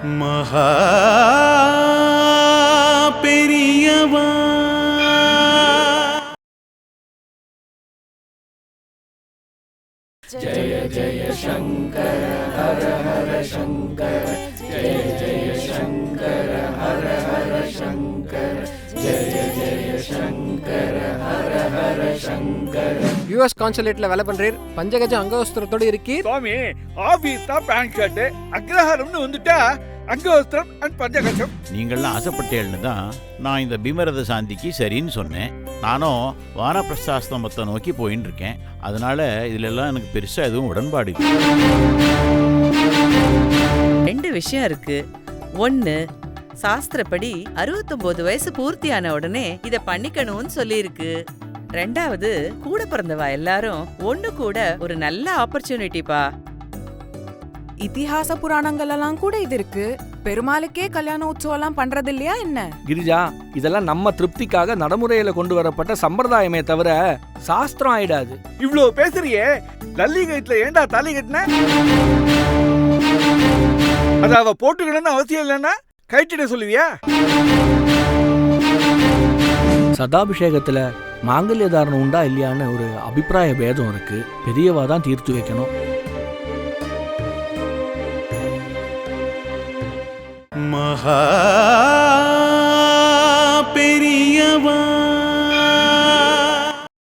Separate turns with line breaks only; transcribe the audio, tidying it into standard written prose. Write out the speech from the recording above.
மகா பெரியவா ஜய ஜய சங்கர ஹர ஹர சங்கர ஜய ஜய சங்கர ஹர ஹர சங்கர ஜய ஜய சங்கர ஹர ஹர சங்கர.
யுஎஸ் கான்சுலேட்ல வேலை பண்றீர், பஞ்சகஜ அங்கவஸ்திரத்தோடு இருக்கீர்.
சுவாமி ஆபீஸ் தான் பேண்ட் ஷர்ட், அக்ரஹாரம்னு வந்துட்டா அங்கவஸ்திரம் அண்ட் பஞ்சகஜம்.
நீங்கள்லாம் ஆசைப்பட்டேன்னு தான் நான் இந்த பீமரத சாந்திக்கு சரின்னு சொன்னேன். நானும் வானப்பிரஸ்தாஸ்தமத்தை நோக்கி போயின்னு இருக்கேன். அதனால இதுல எல்லாம் எனக்கு பெருசா எதுவும் உடன்பாடு இல்லை.
2 விஷயம் இருக்கு. ஒன்னு, சாஸ்திரப்படி 69 வயசு பூர்த்தியான உடனே இத பண்ணிக்கணும்னு சொல்லியிருக்கு. 2வது, கூட பிறந்தவா எல்லாரும் ஒண்ணு கூட ஒரு நல்ல ஆப்பர்ச்சுனிட்டிப்பா.
இதிகாச புராணங்கள் எல்லாம் கூட இது இருக்கு. பெருமாளுக்கே கல்யாண உற்சவம் எல்லாம் பண்றது இல்லையா என்ன?
கிரிஜா, இதெல்லாம் நம்ம திருப்திக்காக நடைமுறையில கொண்டு வரப்பட்ட சம்பிரதாயமே தவிர சாஸ்திரம் ஆயிடாது.
இவ்ளோ பேசுறியே, லல்லி கயிற்றுல ஏண்டா தாலி கட்டின? அத அவ போட்டுக்கணும்னு அவசியம் இல்லைன்னா கயிற்றிட சொல்லுவியா?
சதாபிஷேகத்துல மாங்கல்ய தாரணம் உண்டா இல்லையான்னு ஒரு அபிப்பிராய பேதம் இருக்கு. பெரியவா தான் தீர்த்து வைக்கணும்.
மகா